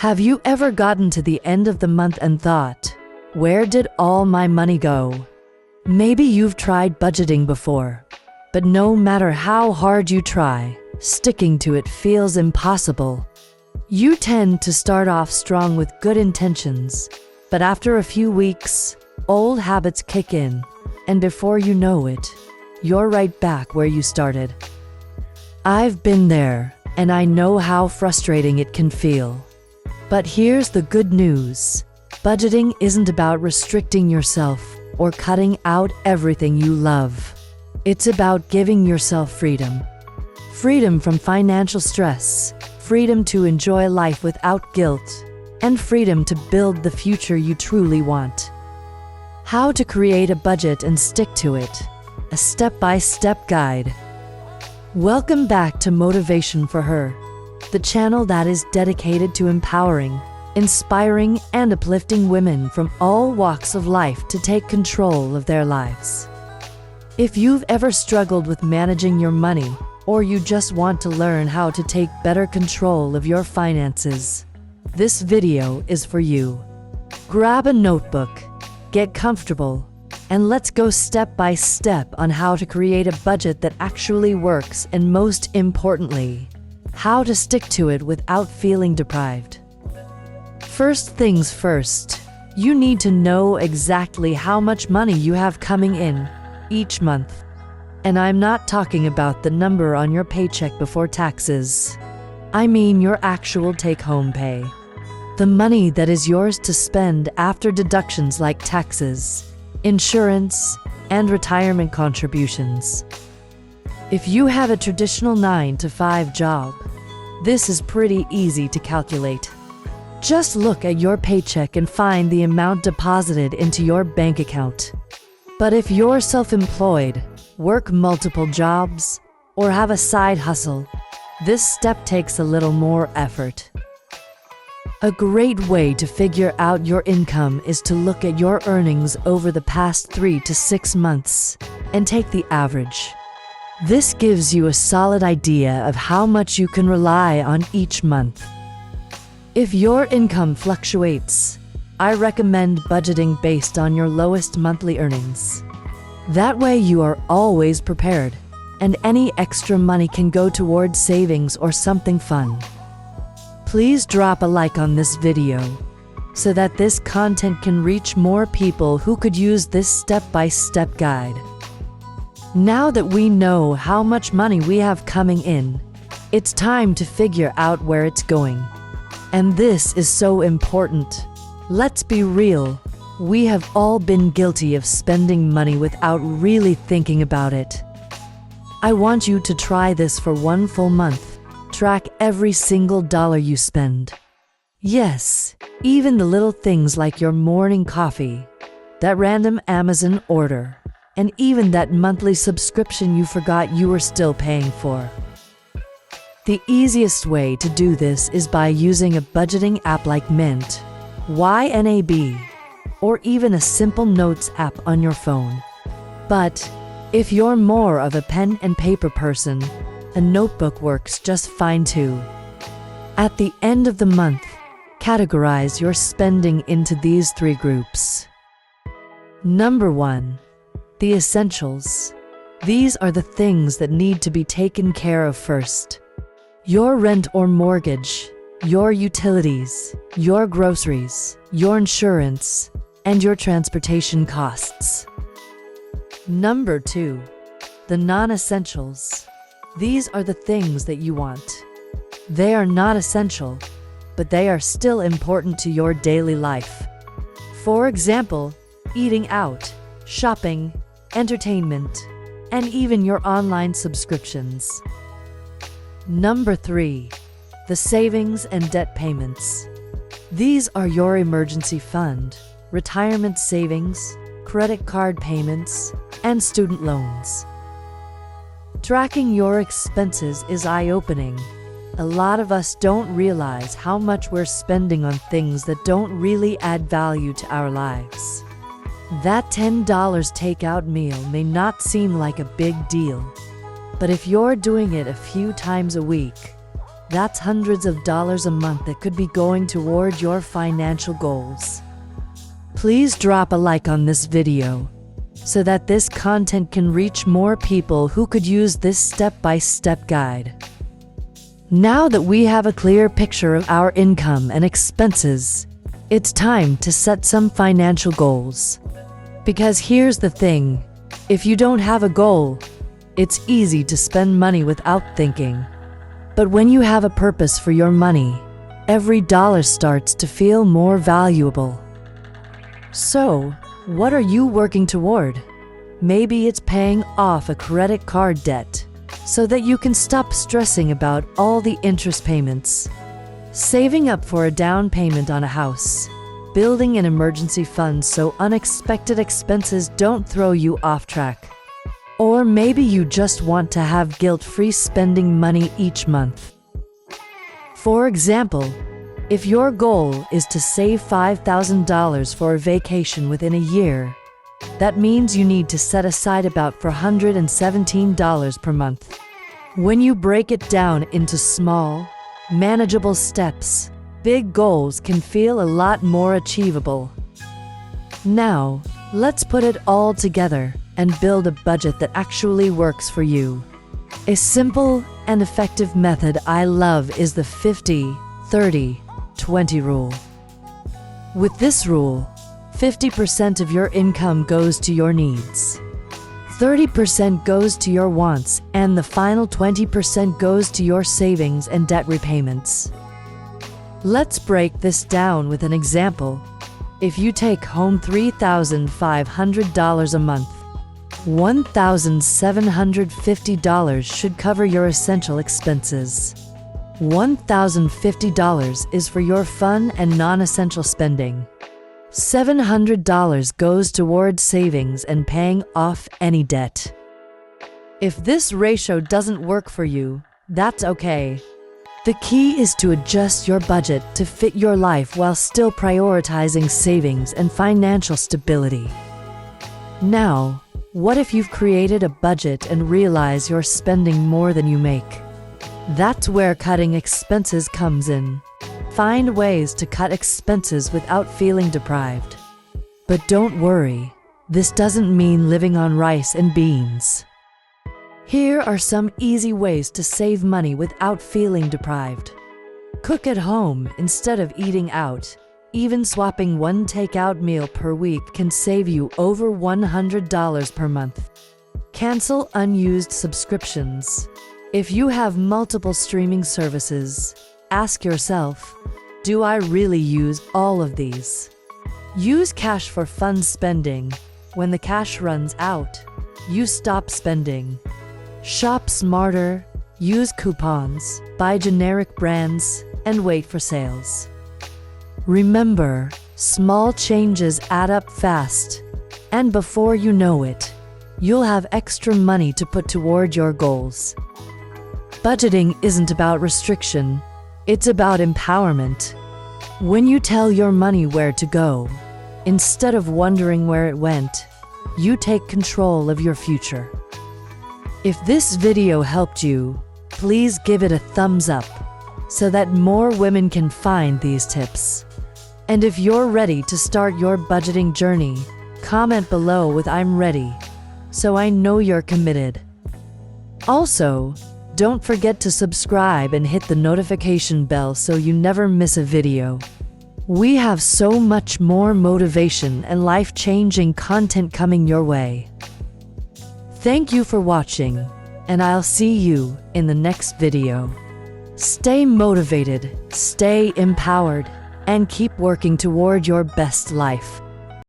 Have you ever gotten to the end of the month and thought, where did all my money go? Maybe you've tried budgeting before, but no matter how hard you try, sticking to it feels impossible. You tend to start off strong with good intentions, but after a few weeks, old habits kick in, and before you know it, you're right back where you started. I've been there, and I know how frustrating it can feel. But here's the good news. Budgeting isn't about restricting yourself or cutting out everything you love. It's about giving yourself freedom. Freedom from financial stress, freedom to enjoy life without guilt, and freedom to build the future you truly want. How to create a budget and stick to it. A step-by-step guide. Welcome back to Motivation for Her, the channel that is dedicated to empowering, inspiring, and uplifting women from all walks of life to take control of their lives. If you've ever struggled with managing your money, or you just want to learn how to take better control of your finances, this video is for you. Grab a notebook, get comfortable, and let's go step by step on how to create a budget that actually works, and most importantly, how to stick to it without feeling deprived. First things first, you need to know exactly how much money you have coming in each month. And I'm not talking about the number on your paycheck before taxes. I mean your actual take-home pay. The money that is yours to spend after deductions like taxes, insurance, and retirement contributions. If you have a traditional 9-to-5 job, this is pretty easy to calculate. Just look at your paycheck and find the amount deposited into your bank account. But if you're self-employed, work multiple jobs, or have a side hustle, this step takes a little more effort. A great way to figure out your income is to look at your earnings over the past 3 to 6 months and take the average. This gives you a solid idea of how much you can rely on each month. If your income fluctuates, I recommend budgeting based on your lowest monthly earnings. That way you are always prepared, and any extra money can go towards savings or something fun. Please drop a like on this video, so that this content can reach more people who could use this step-by-step guide. Now that we know how much money we have coming in, it's time to figure out where it's going. And this is so important. Let's be real, we have all been guilty of spending money without really thinking about it. I want you to try this for 1 full month. Track every single dollar you spend. Yes, even the little things like your morning coffee, that random Amazon order, and even that monthly subscription you forgot you were still paying for. The easiest way to do this is by using a budgeting app like Mint, YNAB, or even a simple notes app on your phone. But if you're more of a pen and paper person, a notebook works just fine too. At the end of the month, categorize your spending into these 3 groups. Number 1. The essentials. These are the things that need to be taken care of first. Your rent or mortgage, your utilities, your groceries, your insurance, and your transportation costs. Number 2. The non-essentials. These are the things that you want. They are not essential, but they are still important to your daily life. For example, eating out, shopping, entertainment, and even your online subscriptions. Number 3. The savings and debt payments. These are your emergency fund, retirement savings, credit card payments, and student loans. Tracking your expenses is eye-opening. A lot of us don't realize how much we're spending on things that don't really add value to our lives. That $10 takeout meal may not seem like a big deal, but if you're doing it a few times a week, That's hundreds of dollars a month that could be going toward your financial goals. Please drop a like on this video so that this content can reach more people who could use this step-by-step guide. Now that we have a clear picture of our income and expenses, it's time to set some financial goals. Because here's the thing, if you don't have a goal, it's easy to spend money without thinking. But when you have a purpose for your money, every dollar starts to feel more valuable. So, what are you working toward? Maybe it's paying off a credit card debt so that you can stop stressing about all the interest payments. Saving up for a down payment on a house. Building an emergency fund so unexpected expenses don't throw you off track. Or maybe you just want to have guilt-free spending money each month. For example, if your goal is to save $5,000 for a vacation within a year, that means you need to set aside about $417 per month. When you break it down into small, manageable steps, big goals can feel a lot more achievable. Now, let's put it all together and build a budget that actually works for you. A simple and effective method I love is the 50-30-20 rule. With this rule, 50% of your income goes to your needs, 30% goes to your wants, and the final 20% goes to your savings and debt repayments. Let's break this down with an example. If you take home $3,500 a month, $1,750 should cover your essential expenses. $1,050 is for your fun and non-essential spending. $700 goes towards savings and paying off any debt. If this ratio doesn't work for you, that's okay. The key is to adjust your budget to fit your life while still prioritizing savings and financial stability. Now, what if you've created a budget and realize you're spending more than you make? That's where cutting expenses comes in. Find ways to cut expenses without feeling deprived. But don't worry, this doesn't mean living on rice and beans. Here are some easy ways to save money without feeling deprived. Cook at home instead of eating out. Even swapping one takeout meal per week can save you over $100 per month. Cancel unused subscriptions. If you have multiple streaming services, ask yourself, do I really use all of these? Use cash for fun spending. When the cash runs out, you stop spending. Shop smarter, use coupons, buy generic brands, and wait for sales. Remember, small changes add up fast, and before you know it, you'll have extra money to put toward your goals. Budgeting isn't about restriction, it's about empowerment. When you tell your money where to go, instead of wondering where it went, you take control of your future. If this video helped you, please give it a thumbs up so that more women can find these tips. And if you're ready to start your budgeting journey, comment below with "I'm ready," so I know you're committed. Also, don't forget to subscribe and hit the notification bell so you never miss a video. We have so much more motivation and life-changing content coming your way. Thank you for watching, and I'll see you in the next video. Stay motivated, stay empowered, and keep working toward your best life.